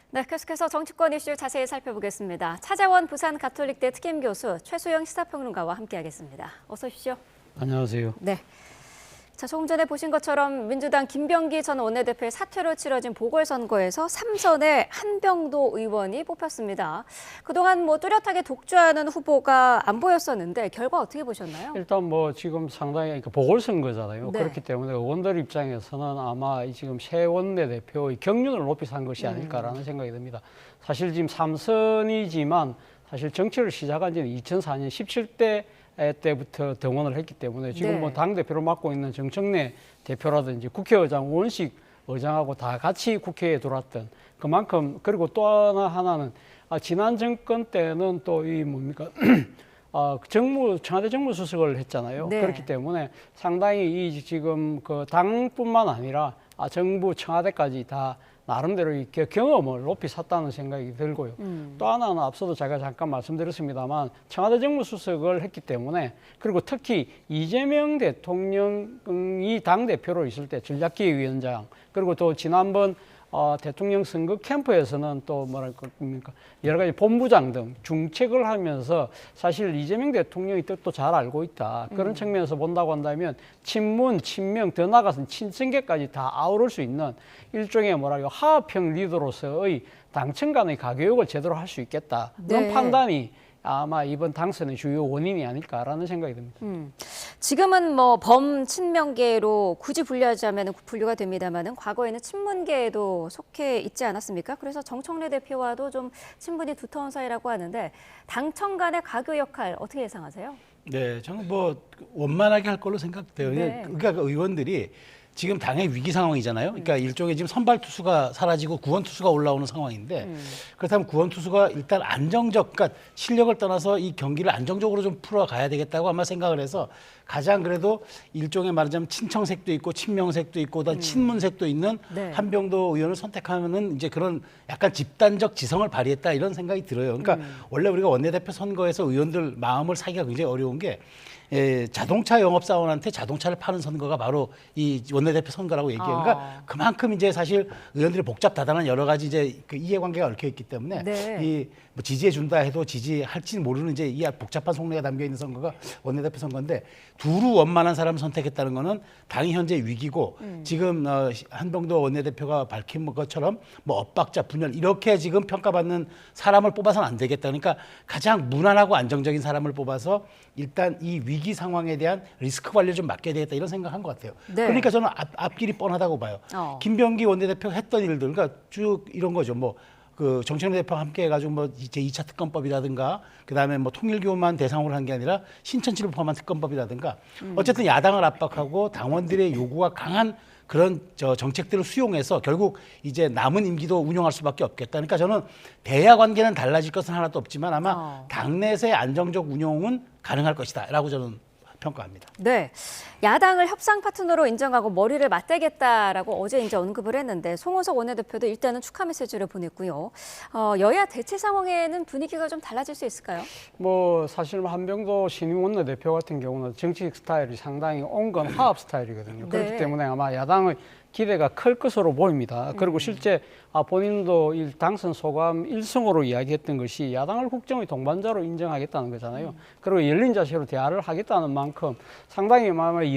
네, 계속해서 정치권 이슈 자세히 살펴보겠습니다. 차재원 부산 가톨릭대 특임교수 최수영 시사평론가와 함께하겠습니다. 어서 오십시오. 안녕하세요. 네. 자, 조금 전에 보신 것처럼 민주당 김병기 전 원내대표의 사퇴로 치러진 보궐선거에서 3선에 한병도 의원이 뽑혔습니다. 그동안 뚜렷하게 독주하는 후보가 안 보였었는데 결과 어떻게 보셨나요? 일단 지금 상당히 보궐선거잖아요. 네. 그렇기 때문에 의원들 입장에서는 아마 지금 새 원내대표의 경륜을 높이 산 것이 아닐까라는 생각이 듭니다. 사실 지금 3선이지만 사실 정치를 시작한 지는 2004년 17대 때부터 등원을 했기 때문에 지금 네. 당대표를 맡고 있는 정청래 대표라든지 국회의장 원식 의장하고 다 같이 국회에 들어왔던 그만큼, 그리고 또 하나는 지난 정권 때는 또 이 뭡니까 청와대 정무수석을 했잖아요. 네. 그렇기 때문에 상당히 이 지금 그 당뿐만 아니라 정부 청와대까지 다 나름대로 이렇게 경험을 높이 샀다는 생각이 들고요. 또 하나는 앞서도 제가 잠깐 말씀드렸습니다만 청와대 정무수석을 했기 때문에, 그리고 특히 이재명 대통령이 당대표로 있을 때 전략기획위원장, 그리고 또 지난번 대통령 선거 캠프에서는 또 뭐랄까 여러 가지 본부장 등 중책을 하면서 사실 이재명 대통령의 뜻도 잘 알고 있다. 그런 측면에서 본다고 한다면 친문, 친명, 더 나아가서는 친승계까지 다 아우를 수 있는 일종의 하합형 리더로서의 당청 간의 가교육을 제대로 할 수 있겠다. 그런 네. 판단이 아마 이번 당선의 주요 원인이 아닐까라는 생각이 듭니다. 지금은 범친명계로 굳이 분류하자면 분류가 됩니다만은 과거에는 친문계에도 속해 있지 않았습니까? 그래서 정청래 대표와도 좀 친분이 두터운 사이라고 하는데 당청 간의 가교 역할 어떻게 예상하세요? 네, 저는 원만하게 할 걸로 생각돼요. 네. 그러니까 의원들이 지금 당의 위기 상황이잖아요. 그러니까 일종의 지금 선발 투수가 사라지고 구원 투수가 올라오는 상황인데, 그렇다면 구원 투수가 일단 그러니까 실력을 떠나서 이 경기를 안정적으로 좀 풀어가야 되겠다고 아마 생각을 해서 가장 그래도 일종의 말하자면 친청색도 있고 친명색도 있고 친문색도 있는 네. 한병도 의원을 선택하면은 이제 그런 약간 집단적 지성을 발휘했다 이런 생각이 들어요. 그러니까 원래 우리가 원내대표 선거에서 의원들 마음을 사기가 굉장히 어려운 게 자동차 영업사원한테 자동차를 파는 선거가 바로 이 원내대표 선거라고 얘기해요. 그러니까 그만큼 이제 사실 의원들이 복잡다단한 여러 가지 이제 그 이해관계가 얽혀 있기 때문에 네. 이 지지해 준다 해도 지지할지 모르는 이제 이 복잡한 속내가 담겨 있는 선거가 원내대표 선거인데, 두루 원만한 사람을 선택했다는 거는 당이 현재 위기고 지금 한병도 원내대표가 밝힌 것처럼 엇박자, 분열 이렇게 지금 평가받는 사람을 뽑아서는 안 되겠다. 그러니까 가장 무난하고 안정적인 사람을 뽑아서 일단 이 위기 상황에 대한 리스크 관리를 좀 맡겨야 되겠다 이런 생각한 것 같아요. 네. 그러니까 저는 앞길이 뻔하다고 봐요. 김병기 원내대표가 했던 일들, 그러니까 쭉 이런 거죠. 그 정청래 대표와 함께 해가지고 이제 2차 특검법이라든가, 그 다음에 통일교만 대상으로 한 게 아니라 신천지를 포함한 특검법이라든가, 어쨌든 야당을 압박하고 당원들의 요구가 강한 그런 정책들을 수용해서 결국 이제 남은 임기도 운영할 수밖에 없겠다. 그러니까 저는 대야 관계는 달라질 것은 하나도 없지만 아마 당내에서의 안정적 운영은 가능할 것이다라고 저는 평가합니다. 네, 야당을 협상 파트너로 인정하고 머리를 맞대겠다라고 어제 이제 언급을 했는데 송호석 원내대표도 일단은 축하 메시지를 보냈고요. 여야 대치 상황에는 분위기가 좀 달라질 수 있을까요? 사실 한병도 신임 원내대표 같은 경우는 정치 스타일이 상당히 온건 화합 스타일이거든요. 네. 그렇기 때문에 아마 야당의 기대가 클 것으로 보입니다. 그리고 실제 본인도 당선 소감 1승으로 이야기했던 것이 야당을 국정의 동반자로 인정하겠다는 거잖아요. 그리고 열린 자세로 대화를 하겠다는 만큼 상당히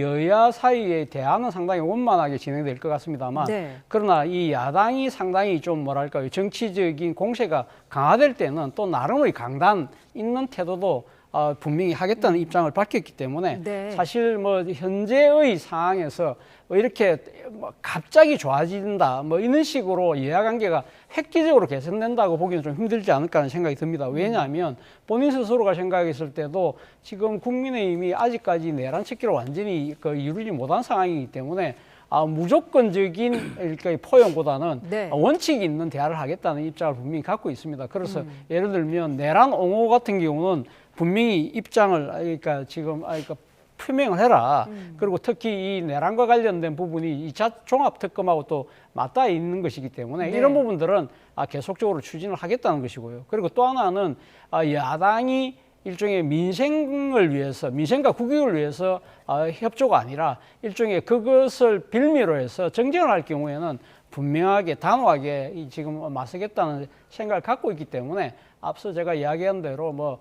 여야 사이의 대화는 상당히 원만하게 진행될 것 같습니다만, 네. 그러나 이 야당이 상당히 좀 정치적인 공세가 강화될 때는 또 나름의 강단 있는 태도도 분명히 하겠다는 입장을 밝혔기 때문에 네. 사실 현재의 상황에서 이렇게 갑자기 좋아진다 이런 식으로 이해관계가 획기적으로 개선된다고 보기는 좀 힘들지 않을까 하는 생각이 듭니다. 왜냐하면 본인 스스로가 생각했을 때도 지금 국민의힘이 아직까지 내란 척기를 완전히 이루지 못한 상황이기 때문에 무조건적인 포용보다는 네. 원칙이 있는 대화를 하겠다는 입장을 분명히 갖고 있습니다. 그래서 예를 들면 내란 옹호 같은 경우는 분명히 입장을 표명을 해라. 그리고 특히 이 내란과 관련된 부분이 2차 종합특검하고 또 맞닿아 있는 것이기 때문에 네. 이런 부분들은 계속적으로 추진을 하겠다는 것이고요. 그리고 또 하나는 야당이 일종의 민생을 위해서, 민생과 국익을 위해서 협조가 아니라 일종의 그것을 빌미로 해서 정쟁을 할 경우에는 분명하게 단호하게 지금 맞서겠다는 생각을 갖고 있기 때문에 앞서 제가 이야기한 대로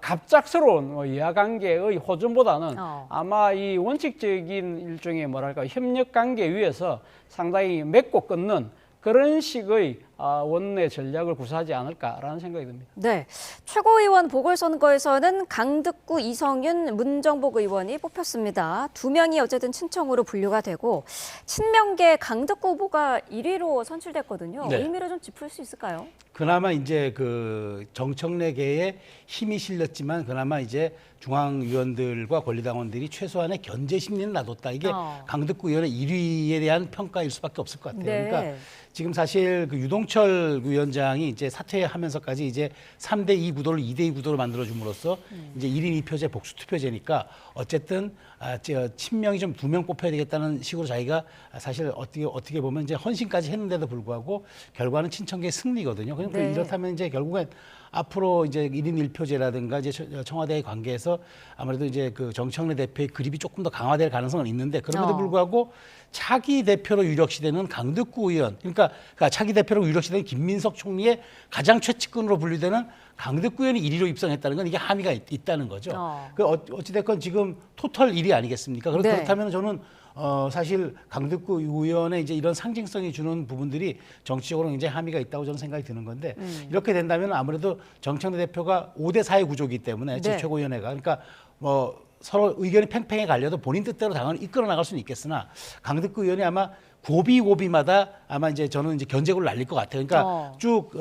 갑작스러운 이하관계의 호전보다는 아마 이 원칙적인 일종의 뭐랄까 협력 관계 위에서 상당히 맺고 끊는 그런 식의 원내 전략을 구사하지 않을까라는 생각이 듭니다. 네, 최고위원 보궐선거에서는 강득구 이성윤, 문정복 의원이 뽑혔습니다. 두 명이 어쨌든 친청으로 분류가 되고 친명계 강득구 후보가 1위로 선출됐거든요. 네. 의미를 좀 짚을 수 있을까요? 그나마 이제 그 정청래계에 힘이 실렸지만 그나마 이제 중앙위원들과 권리당원들이 최소한의 견제 심리는 놔뒀다. 이게 강득구 의원의 1위에 대한 평가일 수밖에 없을 것 같아요. 네. 그러니까 지금 사실 그 유동철 위원장이 이제 사퇴하면서까지 이제 3대2 구도를 2대2 구도로 만들어줌으로써 이제 1인 2표제 복수 투표제니까 어쨌든 친명이 좀 2명 뽑혀야 되겠다는 식으로 자기가 사실 어떻게 보면 이제 헌신까지 했는데도 불구하고 결과는 친청계의 승리거든요. 그러니까 네. 이렇다면 이제 결국엔 앞으로 이제 1인 1표제라든가 이제 청와대의 관계에서 아무래도 이제 그 정청래 대표의 그립이 조금 더 강화될 가능성은 있는데 그럼에도 불구하고 차기 대표로 유력시되는 강득구 의원, 그러니까 차기 대표로 유력시되는 김민석 총리의 가장 최측근으로 분류되는 강득구 의원이 1위로 입성했다는 건 이게 함의가 있다는 거죠. 어찌됐건 지금 토탈 1위 아니겠습니까? 네. 그렇다면 저는 사실 강득구 의원의 이제 이런 상징성이 주는 부분들이 정치적으로 굉장히 함의가 있다고 저는 생각이 드는 건데 이렇게 된다면 아무래도 정청래 대표가 5대4의 구조이기 때문에 네. 최고위원회가 그러니까 서로 의견이 팽팽히 갈려도 본인 뜻대로 당을 이끌어 나갈 수는 있겠으나 강득구 의원이 아마 고비마다 아마 이제 저는 이제 견제구를 날릴 것 같아요. 그러니까 쭉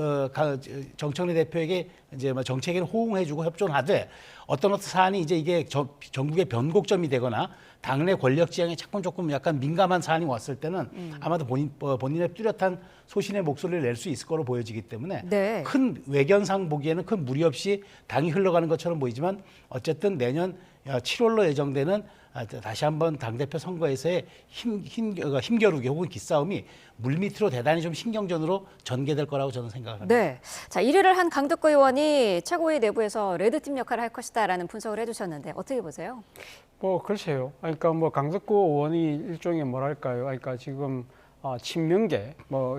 정청래 대표에게 이제 정책에는 호응해주고 협조하되 어떤 사안이 이제 이게 전국의 변곡점이 되거나 당내 권력 지향에 조금 약간 민감한 사안이 왔을 때는 아마도 본인의 뚜렷한 소신의 목소리를 낼 수 있을 거로 보여지기 때문에 네. 큰 외견상 보기에는 큰 무리 없이 당이 흘러가는 것처럼 보이지만 어쨌든 내년 7월로 예정되는 다시 한번 당대표 선거에서의 힘겨루기 혹은 기싸움이 물밑으로 대단히 좀 신경전으로 전개될 거라고 저는 생각합니다. 네. 자, 1위를 한 강득구 의원이 최고위 내부에서 레드팀 역할을 할 것이다라는 분석을 해주셨는데 어떻게 보세요? 글쎄요. 그러니까 강득구 의원이 일종의 뭐랄까요. 그러니까 지금 친명계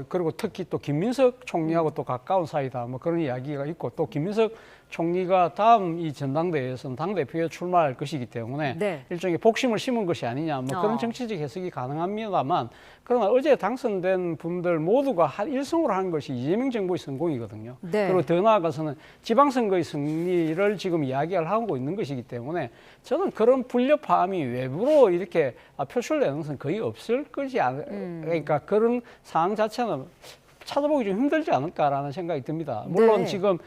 그리고 특히 또 김민석 총리하고 또 가까운 사이다 그런 이야기가 있고 또 김민석 총리가 다음 이 전당대회에서는 당대표에 출마할 것이기 때문에 네. 일종의 복심을 심은 것이 아니냐 그런 정치적 해석이 가능합니다만 그러나 어제 당선된 분들 모두가 일성으로 한 것이 이재명 정부의 성공이거든요. 네. 그리고 더 나아가서는 지방선거의 승리를 지금 이야기를 하고 있는 것이기 때문에 저는 그런 불협화음이 외부로 이렇게 표출되는 것은 거의 없을 것이 그러니까 그런 상황 자체는 찾아보기 좀 힘들지 않을까라는 생각이 듭니다. 물론 네. 지금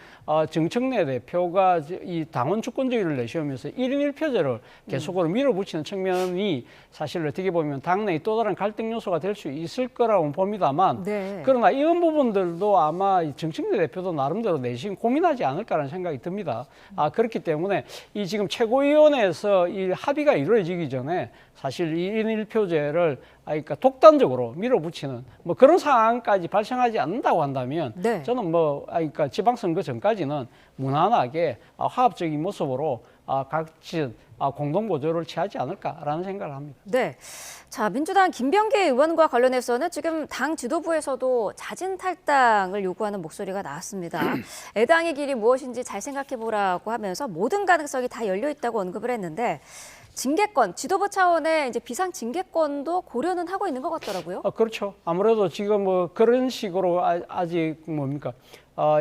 정청래 대표가 이 당원 주권주의를 내세우면서 1인 1표제를 계속으로 밀어붙이는 측면이 사실 어떻게 보면 당내의 또 다른 갈등 요소가 될 수 있을 거라고 봅니다만 네. 그러나 이런 부분들도 아마 정청래 대표도 나름대로 내심 고민하지 않을까라는 생각이 듭니다. 그렇기 때문에 이 지금 최고위원회에서 이 합의가 이루어지기 전에 사실 이 1인 1표제를 그러니까 독단적으로 밀어붙이는 그런 상황까지 발생하지 않는다고 한다면 네. 저는 그러니까 지방선거 전까지는 무난하게 화합적인 모습으로 같이 공동보조를 취하지 않을까라는 생각을 합니다. 네. 자, 민주당 김병기 의원과 관련해서는 지금 당 지도부에서도 자진 탈당을 요구하는 목소리가 나왔습니다. 애당의 길이 무엇인지 잘 생각해 보라고 하면서 모든 가능성이 다 열려 있다고 언급을 했는데 징계권, 지도부 차원의 이제 비상 징계권도 고려는 하고 있는 것 같더라고요. 그렇죠. 아무래도 지금 그런 식으로 아직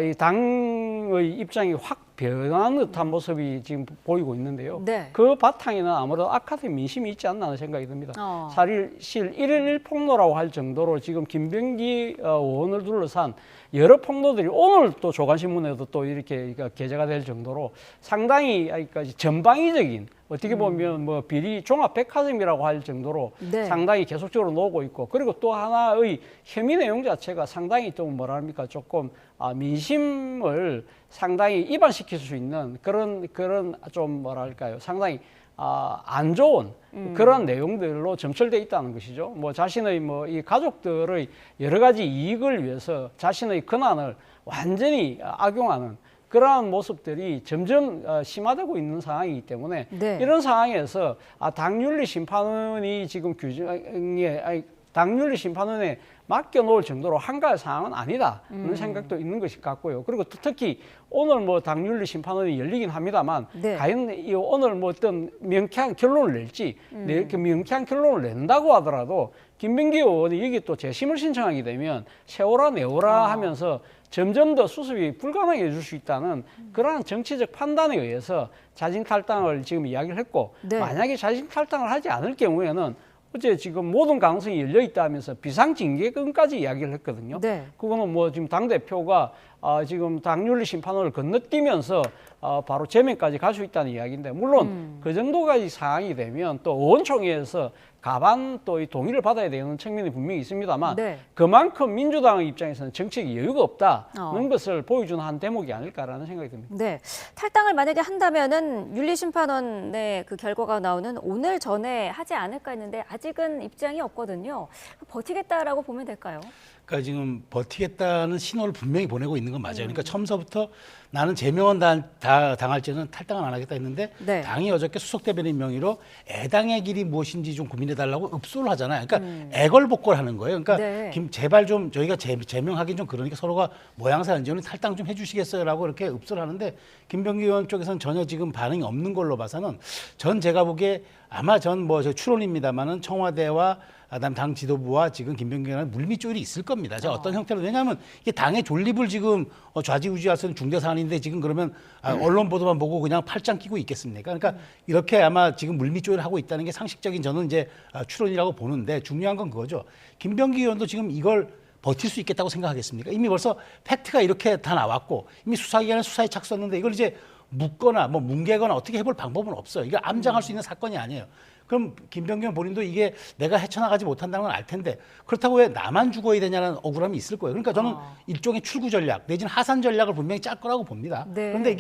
이 당의 입장이 확 변한 듯한 모습이 지금 보이고 있는데요. 네. 그 바탕에는 아무래도 악화된 민심이 있지 않나 하는 생각이 듭니다. 사실 1일 1폭로라고 할 정도로 지금 김병기 의원을 둘러싼 여러 폭로들이 오늘 또 조간신문에도 또 이렇게 게재가 될 정도로 상당히 전방위적인 어떻게 보면 비리 종합백화점이라고 할 정도로 네. 상당히 계속적으로 나오고 있고 그리고 또 하나의 혐의 내용 자체가 상당히 좀 조금 민심을 상당히 이반시킬 수 있는 그런 좀 상당히 안 좋은 그런 내용들로 점철돼 있다는 것이죠. 자신의 이 가족들의 여러 가지 이익을 위해서 자신의 권한을 완전히 악용하는 그러한 모습들이 점점 심화되고 있는 상황이기 때문에 네. 이런 상황에서 당윤리 심판원이 지금 당윤리 심판원의 맡겨놓을 정도로 한가할 상황은 아니다. 그런 생각도 있는 것이 같고요. 그리고 또 특히 오늘 뭐 당윤리 심판원이 열리긴 합니다만 네. 과연 이 오늘 뭐 어떤 명쾌한 결론을 낼지 이렇게 명쾌한 결론을 낸다고 하더라도 김병기 의원이 여기 또 재심을 신청하게 되면 세워라 내워라 하면서 점점 더 수습이 불가능해질 수 있다는 그러한 정치적 판단에 의해서 자진 탈당을 지금 이야기를 했고 네. 만약에 자진 탈당을 하지 않을 경우에는 어제 지금 모든 가능성이 열려 있다면서 비상징계권까지 이야기를 했거든요. 네. 그거는 뭐 지금 당 대표가 지금 당윤리 심판원을 건너뛰면서 바로 제명까지 갈 수 있다는 이야기인데 물론 그 정도까지 상황이 되면 또 의원총회에서 가반 또 이 동의를 받아야 되는 측면이 분명히 있습니다만 네. 그만큼 민주당 입장에서는 정책 여유가 없다는 것을 보여주는 한 대목이 아닐까라는 생각이 듭니다. 네. 탈당을 만약에 한다면은 윤리심판원의 그 결과가 나오는 오늘 전에 하지 않을까 했는데 아직은 입장이 없거든요. 버티겠다라고 보면 될까요? 그러니까 지금 버티겠다는 신호를 분명히 보내고 있는 건 맞아요. 그러니까 처음서부터 나는 제명은 당할지는 탈당은 안 하겠다 했는데 네. 당이 어저께 수석 대변인 명의로 애당의 길이 무엇인지 좀 고민해달라고 읍소를 하잖아요. 그러니까 애걸복걸하는 거예요. 그러니까 네. 제발 좀 저희가 제명하긴 좀 그러니까 서로가 모양새 안 지으니 탈당 좀 해주시겠어요라고 이렇게 읍소를 하는데 김병기 의원 쪽에서는 전혀 지금 반응이 없는 걸로 봐서는 제가 보기에 아마 저 추론입니다만은 청와대와 그다음 당 지도부와 지금 김병기 의원은 물밑조율이 있을 겁니다. 어떤 형태로 왜냐하면 이게 당의 존립을 지금 좌지우지할 수 있는 중대 사안인데 지금 그러면 언론 보도만 보고 그냥 팔짱 끼고 있겠습니까? 그러니까 이렇게 아마 지금 물밑조율을 하고 있다는 게 상식적인 저는 이제 추론이라고 보는데 중요한 건 그거죠. 김병기 의원도 지금 이걸 버틸 수 있겠다고 생각하겠습니까? 이미 벌써 팩트가 이렇게 다 나왔고 이미 수사기관에 수사에 착수했는데 이걸 이제 묻거나 뭐 뭉개거나 어떻게 해볼 방법은 없어요. 이게 암장할 수 있는 사건이 아니에요. 그럼 김병기 의원 본인도 이게 내가 헤쳐나가지 못한다는 건 알 텐데 그렇다고 왜 나만 죽어야 되냐는 억울함이 있을 거예요. 그러니까 저는 일종의 출구 전략 내지는 하산 전략을 분명히 짤 거라고 봅니다. 네. 그런데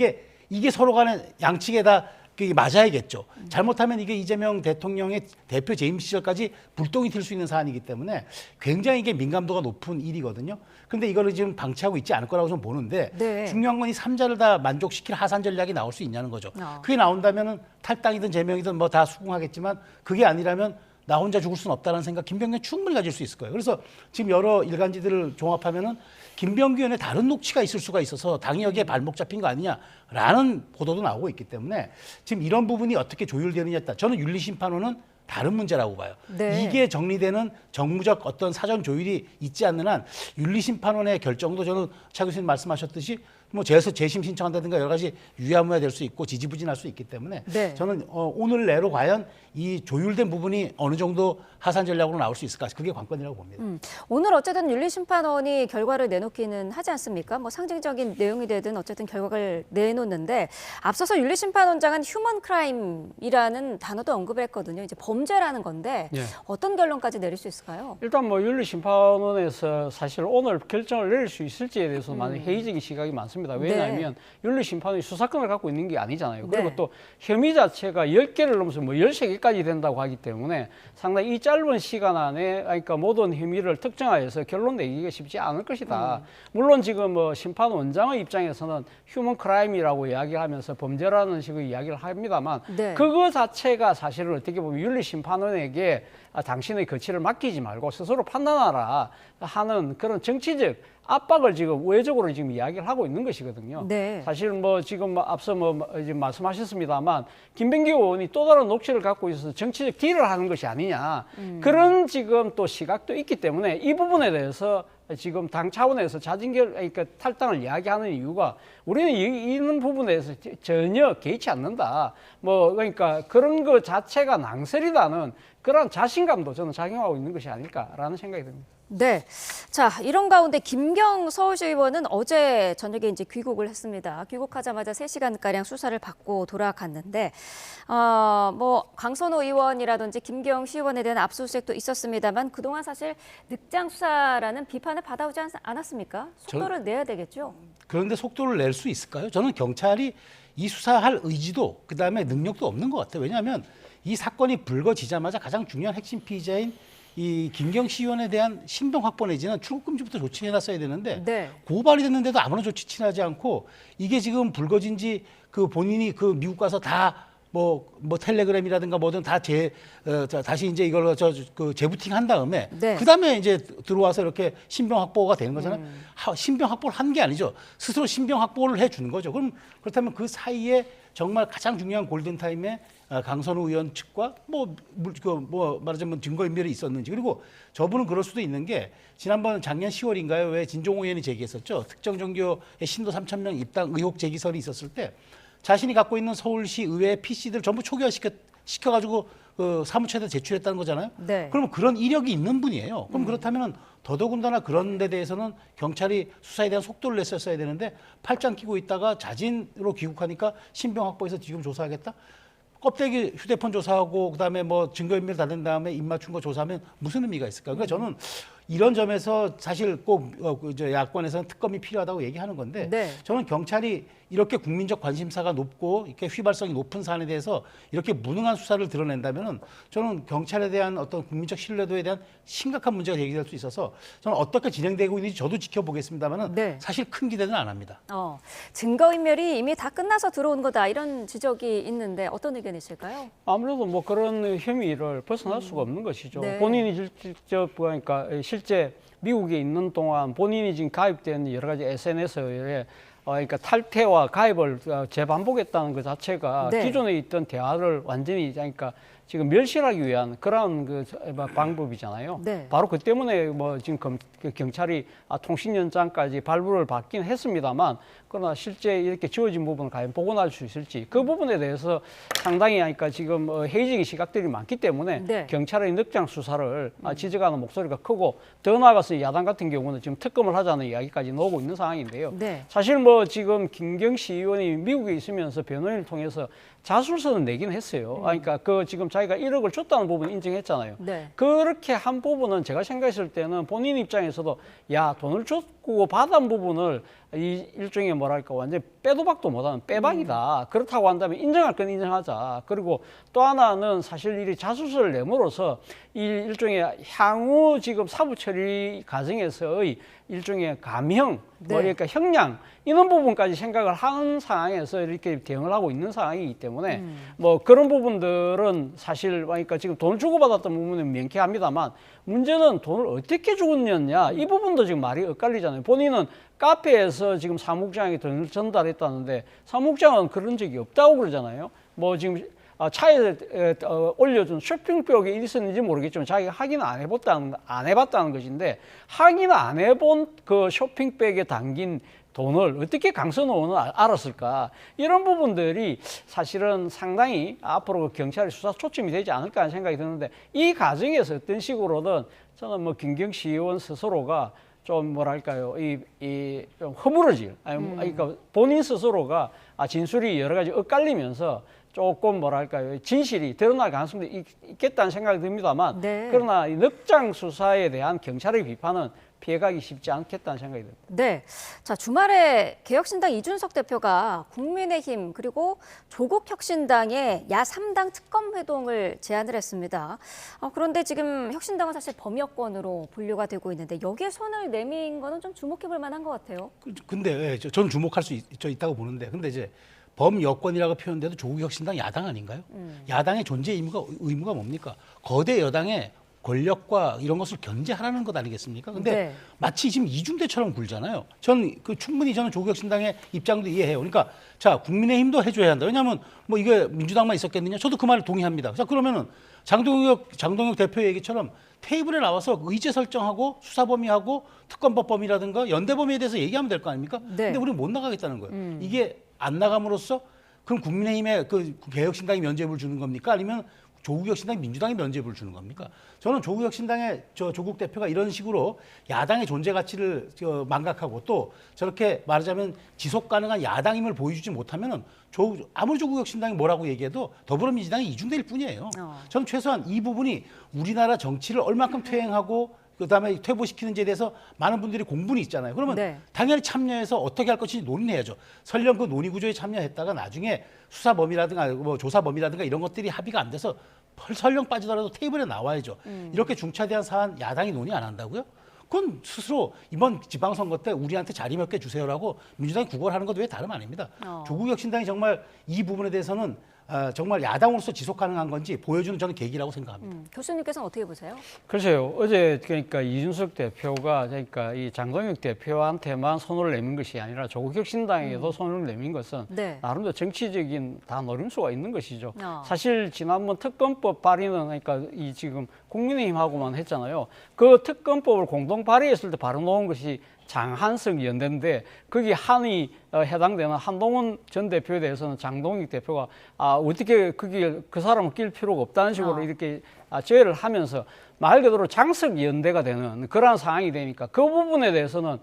이게 서로 간에 양측에 다 맞아야겠죠. 잘못하면 이게 이재명 대통령의 대표 재임 시절까지 불똥이 튈 수 있는 사안이기 때문에 굉장히 이게 민감도가 높은 일이거든요. 근데 이거를 지금 방치하고 있지 않을 거라고 좀 보는데 네. 중요한 건 이 3자를 다 만족시킬 하산 전략이 나올 수 있냐는 거죠. 그게 나온다면은 탈당이든 제명이든 뭐 다 수긍하겠지만 그게 아니라면 나 혼자 죽을 수는 없다는 생각 김병기는 충분히 가질 수 있을 거예요. 그래서 지금 여러 일간지들을 종합하면은 김병기 의원의 다른 녹취가 있을 수가 있어서 당이 여기에 발목 잡힌 거 아니냐라는 보도도 나오고 있기 때문에 지금 이런 부분이 어떻게 조율되느냐 했다. 저는 윤리심판원은 다른 문제라고 봐요. 네. 이게 정리되는 정무적 어떤 사전 조율이 있지 않는 한 윤리심판원의 결정도 저는 차 교수님 말씀하셨듯이 뭐 재심 신청한다든가 여러 가지 유야무야 될 수 있고 지지부진할 수 있기 때문에 네. 저는 오늘 내로 과연 이 조율된 부분이 어느 정도 하산 전략으로 나올 수 있을까 그게 관건이라고 봅니다. 오늘 어쨌든 윤리심판원이 결과를 내놓기는 하지 않습니까? 뭐 상징적인 내용이 되든 어쨌든 결과를 내놓는데 앞서서 윤리심판원장은 휴먼 크라임이라는 단어도 언급을 했거든요. 이제 범죄라는 건데 예. 어떤 결론까지 내릴 수 있을까요? 일단 뭐 윤리심판원에서 사실 오늘 결정을 내릴 수 있을지에 대해서 많이 회의적인 시각이 많습니다. 왜냐하면 윤리심판원이 수사권을 갖고 있는 게 아니잖아요. 그리고 네. 또 혐의 자체가 10개를 넘어서 뭐 13개까지 된다고 하기 때문에 상당히 이 짧은 시간 안에 그러니까 모든 혐의를 특정하여서 결론 내기가 쉽지 않을 것이다. 물론 지금 뭐 심판원장의 입장에서는 휴먼 크라임이라고 이야기하면서 범죄라는 식으로 이야기를 합니다만 네. 그거 자체가 사실은 어떻게 보면 윤리심판원에게 당신의 거취를 맡기지 말고 스스로 판단하라 하는 그런 정치적 압박을 지금 우회적으로 지금 이야기를 하고 있는 것이거든요. 네. 사실 뭐 지금 앞서 이제 말씀하셨습니다만 김병기 의원이 또 다른 녹취를 갖고 있어서 정치적 딜을 하는 것이 아니냐 그런 지금 또 시각도 있기 때문에 이 부분에 대해서 지금 당 차원에서 그러니까 탈당을 이야기하는 이유가 우리는 이런 부분에 대해서 전혀 개의치 않는다. 뭐 그러니까 그런 것 자체가 낭설이다는 그런 자신감도 저는 작용하고 있는 것이 아닐까라는 생각이 듭니다. 네. 자, 이런 가운데 김경 서울시 의원은 어제 저녁에 이제 귀국을 했습니다. 귀국하자마자 3시간가량 수사를 받고 돌아갔는데, 뭐, 강선호 의원이라든지 김경 시의원에 대한 압수수색도 있었습니다만 그동안 사실 늑장 수사라는 비판을 받아오지 않았습니까? 속도를 내야 되겠죠? 그런데 속도를 낼 수 있을까요? 저는 경찰이 이 수사할 의지도 그다음에 능력도 없는 것 같아요. 왜냐하면 이 사건이 불거지자마자 가장 중요한 핵심 피의자인 이 김경 시의원에 대한 신병 확보 내지는 출국금지부터 조치해놨어야 되는데 네. 고발이 됐는데도 아무런 조치 취하지 않고 이게 지금 불거진 지 그 본인이 그 미국 가서 다 뭐 텔레그램이라든가 뭐든 다 다시 이제 이걸 그 재부팅 한 다음에 네. 그다음에 이제 들어와서 이렇게 신병 확보가 되는 거잖아요. 신병 확보를 한 게 아니죠. 스스로 신병 확보를 해 주는 거죠. 그럼 그렇다면 그 사이에 정말 가장 중요한 골든 타임에 강선우 의원 측과 뭐 말하자면 증거인멸이 있었는지, 그리고 저분은 그럴 수도 있는 게 지난번 작년 10월인가요? 왜 진종호 의원이 제기했었죠. 특정 종교의 신도 3,000명 입당 의혹 제기설이 있었을 때 자신이 갖고 있는 서울시 의회 PC들 전부 초기화시켜가지고 사무처에다 제출했다는 거잖아요. 네. 그러면 그런 이력이 있는 분이에요. 그럼 그렇다면 더더군다나 그런 데 대해서는 경찰이 수사에 대한 속도를 냈었어야 되는데 팔짱 끼고 있다가 자진으로 귀국하니까 신병 확보해서 지금 조사하겠다? 껍데기 휴대폰 조사하고 그다음에 뭐 증거인멸 다 된 다음에 입 맞춘 거 조사하면 무슨 의미가 있을까? 그러니까 저는 이런 점에서 사실 꼭 야권에서는 특검이 필요하다고 얘기하는 건데 네. 저는 경찰이 이렇게 국민적 관심사가 높고 이렇게 휘발성이 높은 사안에 대해서 이렇게 무능한 수사를 드러낸다면은 저는 경찰에 대한 어떤 국민적 신뢰도에 대한 심각한 문제가 제기될 수 있어서 저는 어떻게 진행되고 있는지 저도 지켜보겠습니다만은 네. 사실 큰 기대는 안 합니다. 증거인멸이 이미 다 끝나서 들어온 거다 이런 지적이 있는데 어떤 의견이실까요? 아무래도 뭐 그런 혐의를 벗어날 수가 없는 것이죠. 네. 본인이 직접 그러니까 실제 미국에 있는 동안 본인이 지금 가입된 여러 가지 SNS에 그러니까 탈퇴와 가입을 재반복했다는 것 자체가 네. 기존에 있던 대화를 완전히 그러니까 지금 멸실하기 위한 그런 그 방법이잖아요. 네. 바로 그 때문에 뭐 지금 경찰이 통신연장까지 발부를 받긴 했습니다만 그러나 실제 이렇게 지워진 부분을 과연 복원할 수 있을지 그 부분에 대해서 상당히 그러니까 지금 회의적인 시각들이 많기 때문에 네. 경찰의 늑장 수사를 지적하는 목소리가 크고 더 나아가서 야당 같은 경우는 지금 특검을 하자는 이야기까지 나오고 있는 상황인데요. 네. 사실 뭐 지금 김경시 의원이 미국에 있으면서 변호인을 통해서 자술서는 내긴 했어요. 그러니까 그 지금 자기가 1억을 줬다는 부분 인정했잖아요. 네. 그렇게 한 부분은 제가 생각했을 때는 본인 입장에서도 야 돈을 줬고 받은 부분을 이 일종의 뭐랄까 완전 빼도 박도 못하는 빼박이다. 그렇다고 한다면 인정할 건 인정하자. 그리고 또 하나는 사실 이 자수서를 내므로써 이 일종의 향후 지금 사부 처리 과정에서의 일종의 감형, 네. 그러니까 형량 이런 부분까지 생각을 하는 상황에서 이렇게 대응을 하고 있는 상황이기 때문에 뭐 그런 부분들은 사실 그러니까 지금 돈을 주고받았던 부분은 명쾌합니다만 문제는 돈을 어떻게 주었느냐 이 부분도 지금 말이 엇갈리잖아요. 본인은 카페에서 지금 사무국장에게 돈을 전달했다는데 사무국장은 그런 적이 없다고 그러잖아요. 뭐 지금 차에 올려준 쇼핑백이 있었는지 모르겠지만 자기가 확인을 안 해봤다는 것인데 확인 안 해본 그 쇼핑백에 담긴 돈을 어떻게 강선우 의원은 알았을까? 이런 부분들이 사실은 상당히 앞으로 경찰의 수사 초점이 되지 않을까 하는 생각이 드는데 이 과정에서 어떤 식으로든 저는 뭐 김경시 의원 스스로가 좀 뭐랄까요, 좀 허물어질, 그러니까 본인 스스로가 진술이 여러 가지 엇갈리면서 조금 뭐랄까요, 진실이 드러날 가능성도 있겠다는 생각이 듭니다만, 네. 그러나 이 늑장 수사에 대한 경찰의 비판은 피해가기 쉽지 않겠다는 생각이 듭니다. 네. 자, 주말에 개혁신당 이준석 대표가 국민의힘 그리고 조국혁신당의 야3당 특검 회동을 제안을 했습니다. 그런데 지금 혁신당은 사실 범여권으로 분류가 되고 있는데 여기에 손을 내민 거는 좀 주목해 볼 만한 것 같아요. 근데 저는 주목할 수 있다고 보는데, 근데 이제 범여권이라고 표현돼도 조국혁신당 야당 아닌가요? 야당의 존재 의무가 뭡니까? 거대 여당의 권력과 이런 것을 견제하라는 것 아니겠습니까? 근데 네. 마치 지금 이중대처럼 굴잖아요. 저는 충분히 조국혁신당의 입장도 이해해요. 그러니까 자, 국민의힘도 해줘야 한다. 왜냐하면 뭐 이게 민주당만 있었겠느냐? 저도 그 말을 동의합니다. 자, 그러면은 장동혁 대표 얘기처럼 테이블에 나와서 의제 설정하고 수사 범위하고 특검법 범위라든가 연대 범위에 대해서 얘기하면 될 거 아닙니까? 네. 근데 우리는 못 나가겠다는 거예요. 이게 안 나감으로써 그럼 국민의힘에 그 개혁신당이 면죄부를 주는 겁니까? 아니면 조국혁신당 민주당이 면죄부를 주는 겁니까? 저는 조국혁신당의 조국 대표가 이런 식으로 야당의 존재 가치를 망각하고 또 저렇게 말하자면 지속 가능한 야당임을 보여주지 못하면은 아무리 조국혁신당이 뭐라고 얘기해도 더불어민주당이 이중될 뿐이에요. 저는 최소한 이 부분이 우리나라 정치를 얼마큼 퇴행하고 그다음에 퇴보시키는지에 대해서 많은 분들이 공분이 있잖아요. 그러면 네. 당연히 참여해서 어떻게 할 것인지 논의해야죠. 설령 그 논의 구조에 참여했다가 나중에 수사 범위라든가 뭐 조사 범위라든가 이런 것들이 합의가 안 돼서 설령 빠지더라도 테이블에 나와야죠. 이렇게 중차대한 사안 야당이 논의 안 한다고요? 그건 스스로 이번 지방선거 때 우리한테 자리 몇 개 주세요라고 민주당이 구걸하는 것 외에 다름 아닙니다. 조국혁신당이 정말 이 부분에 대해서는 정말 야당으로서 지속 가능한 건지 보여주는 저는 계기라고 생각합니다. 교수님께서는 어떻게 보세요? 글쎄요, 어제 그러니까 이준석 대표가 그러니까 이 장동혁 대표한테만 손을 내민 것이 아니라 조국혁신당에도 손을 내민 것은 네. 나름대로 정치적인 다 노림수가 있는 것이죠. 어. 사실 지난번 특검법 발의는 그러니까 이 지금 국민의힘하고만 했잖아요. 그 특검법을 공동 발의했을 때 바로 놓은 것이 장한석 연대인데 거기 한이 해당되는 한동훈 전 대표에 대해서는 장동익 대표가 어떻게 거기에 그 사람을 낄 필요가 없다는 식으로 이렇게 제외를 하면서 말 그대로 장석 연대가 되는 그러한 상황이 되니까 그 부분에 대해서는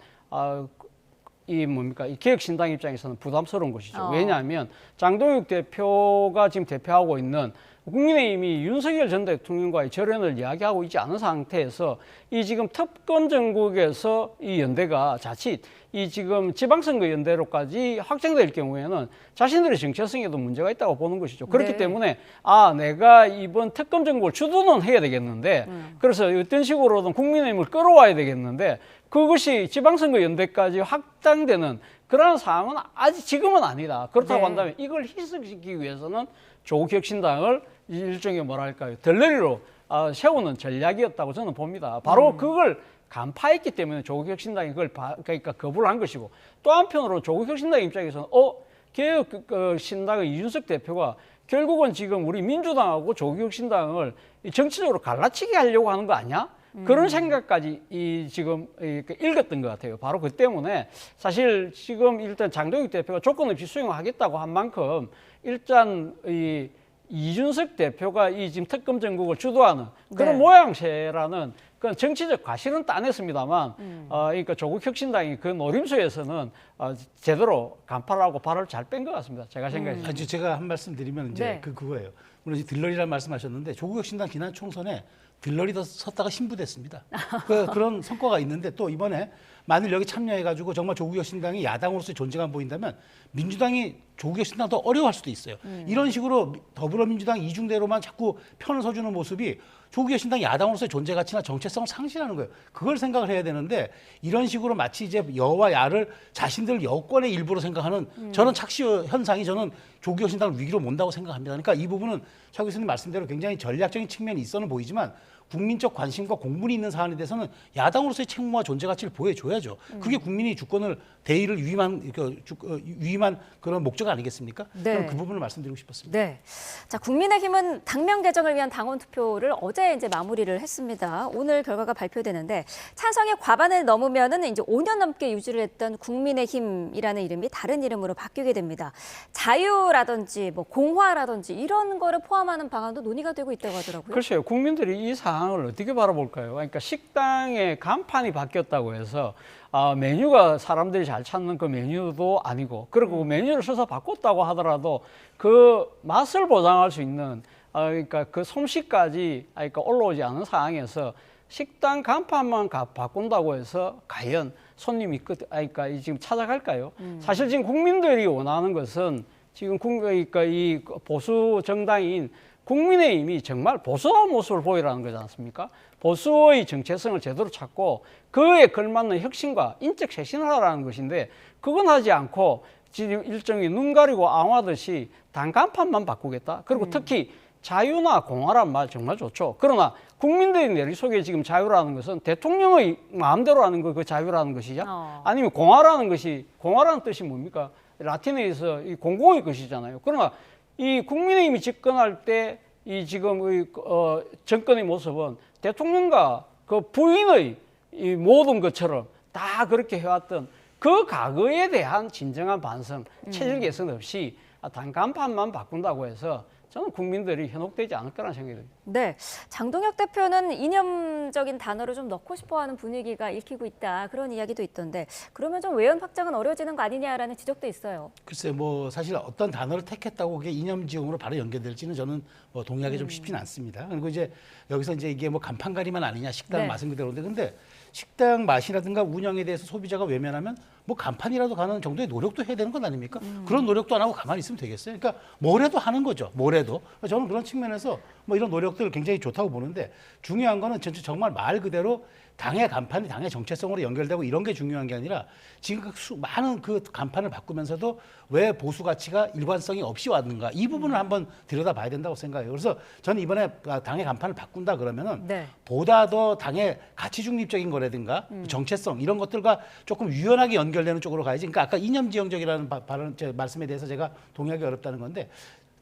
이 뭡니까 이 개혁신당 입장에서는 부담스러운 것이죠. 왜냐하면 장동익 대표가 지금 대표하고 있는 국민의힘이 윤석열 전 대통령과의 절연을 이야기하고 있지 않은 상태에서 이 지금 특권 전국에서 이 연대가 자칫 이 지금 지방선거 연대로까지 확정될 경우에는 자신들의 정체성에도 문제가 있다고 보는 것이죠. 그렇기 네. 때문에 내가 이번 특권 전국을 주도는 해야 되겠는데 그래서 어떤 식으로든 국민의힘을 끌어와야 되겠는데 그것이 지방선거 연대까지 확장되는 그런 상황은 아직 지금은 아니다. 그렇다고 네. 한다면 이걸 희석시키기 위해서는 조국혁신당을 일종의 뭐랄까요 덜러리로 세우는 전략이었다고 저는 봅니다. 바로 그걸 간파했기 때문에 조국혁신당이 그걸 그러니까 거부를 한 것이고 또 한편으로 조국혁신당 입장에서는 개혁신당의 이준석 대표가 결국은 지금 우리 민주당하고 조국혁신당을 정치적으로 갈라치게 하려고 하는 거 아니야? 그런 생각까지 지금 읽었던 것 같아요. 바로 그 때문에 사실 지금 일단 장동익 대표가 조건 없이 수용하겠다고 한 만큼 일단 이준석 대표가 이 지금 특검 전국을 주도하는 그런 네. 모양새라는 그런 정치적 과실은 따냈습니다만, 그러니까 조국혁신당이 그 노림수에서는 제대로 간파를 하고 발을 잘 뺀 것 같습니다. 제가 생각해서. 아니, 제가 한 말씀 드리면 이제 네. 그거예요. 물론 이제 들러리란 말씀하셨는데 조국혁신당 지난 총선에 들러리 더 섰다가 신부됐습니다. 그런 성과가 있는데 또 이번에 만일 여기 참여해가지고 정말 조국혁신당이 야당으로서의 존재가 보인다면 민주당이 조국혁신당 더 어려워할 수도 있어요. 이런 식으로 더불어민주당 이중대로만 자꾸 편을 서주는 모습이 조국혁신당 야당으로서의 존재 가치나 정체성을 상실하는 거예요. 그걸 생각을 해야 되는데 이런 식으로 마치 이제 여와 야를 자신들 여권의 일부로 생각하는 저는 착시 현상이 저는 조국혁신당을 위기로 몬다고 생각합니다. 그러니까 이 부분은 차 교수님 말씀대로 굉장히 전략적인 측면이 있어는 보이지만 국민적 관심과 공분이 있는 사안에 대해서는 야당으로서의 책무와 존재 가치를 보여줘야죠. 그게 국민이 주권을 대의를 위임한 그런 목적 아니겠습니까? 네. 저는 그 부분을 말씀드리고 싶었습니다. 네. 자, 국민의힘은 당명 개정을 위한 당원 투표를 어제 이제 마무리를 했습니다. 오늘 결과가 발표되는데 찬성의 과반을 넘으면은 이제 5년 넘게 유지를 했던 국민의힘이라는 이름이 다른 이름으로 바뀌게 됩니다. 자유라든지 뭐 공화라든지 이런 거를 포함하는 방안도 논의가 되고 있다고 하더라고요. 글쎄요, 국민들이 이 사항을 어떻게 바라볼까요? 그러니까 식당의 간판이 바뀌었다고 해서 메뉴가 사람들이 잘 찾는 그 메뉴도 아니고 그리고 그 메뉴를 써서 바꿨다고 하더라도 그 맛을 보장할 수 있는 그러니까 그 솜씨까지 그러니까 올라오지 않은 상황에서 식당 간판만 바꾼다고 해서 과연 손님이 그러니까 지금 찾아갈까요? 사실 지금 국민들이 원하는 것은 지금 그러니까 이 보수 정당인 국민의힘이 정말 보수한 모습을 보이라는 거지 않습니까? 보수의 정체성을 제대로 찾고 그에 걸맞는 혁신과 인적 쇄신을 하라는 것인데 그건 하지 않고 지금 일종의 눈 가리고 앙하듯이 단간판만 바꾸겠다. 그리고 특히 자유나 공화란 말 정말 좋죠. 그러나 국민들의 머릿속에 지금 자유라는 것은 대통령의 마음대로 하는 거 그 자유라는 것이죠. 아니면 공화라는 뜻이 뭡니까? 라틴어에서 이 공공의 것이잖아요. 그러나 이 국민의힘이 집권할 때 이 지금 정권의 모습은 대통령과 그 부인의 이 모든 것처럼 다 그렇게 해왔던 그 과거에 대한 진정한 반성, 체질 개선 없이 단간판만 바꾼다고 해서 저는 국민들이 현혹되지 않을 거라는 생각이 듭니다. 네, 장동혁 대표는 이념적인 단어를 좀 넣고 싶어하는 분위기가 읽히고 있다 그런 이야기도 있던데 그러면 좀 외연 확장은 어려워지는 거 아니냐라는 지적도 있어요. 글쎄 뭐 사실 어떤 단어를 택했다고 그게 이념지용으로 바로 연결될지는 저는 뭐 동의하기 좀 쉽지는 않습니다. 그리고 이제 여기서 이제 이게 뭐 간판가리만 아니냐 식당 네. 맛은 그대로인데 근데 식당 맛이라든가 운영에 대해서 소비자가 외면하면 뭐 간판이라도 가는 정도의 노력도 해야 되는 건 아닙니까? 그런 노력도 안 하고 가만히 있으면 되겠어요. 그러니까 뭐래도 하는 거죠. 뭐래도. 저는 그런 측면에서 뭐 이런 노력들 굉장히 좋다고 보는데 중요한 거는 전체 정말 말 그대로 당의 간판이 당의 정체성으로 연결되고 이런 게 중요한 게 아니라 지금 많은 그 간판을 바꾸면서도 왜 보수 가치가 일관성이 없이 왔는가 이 부분을 한번 들여다봐야 된다고 생각해요. 그래서 저는 이번에 당의 간판을 바꾼다 그러면은 네. 보다 더 당의 가치 중립적인 거라든가 정체성 이런 것들과 조금 유연하게 연결되는 쪽으로 가야지. 그러니까 아까 이념지향적이라는 발언 제 말씀에 대해서 제가 동의하기 어렵다는 건데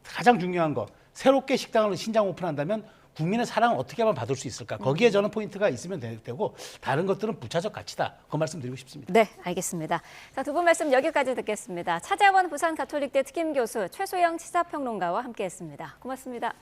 가장 중요한 거 새롭게 식당을 신장 오픈한다면 국민의 사랑을 어떻게 하면 받을 수 있을까? 거기에 저는 포인트가 있으면 되고 다른 것들은 부차적 가치다. 그 말씀드리고 싶습니다. 네, 알겠습니다. 자, 두 분 말씀 여기까지 듣겠습니다. 차재원 부산가톨릭대 특임교수 최소영 시사평론가와 함께했습니다. 고맙습니다.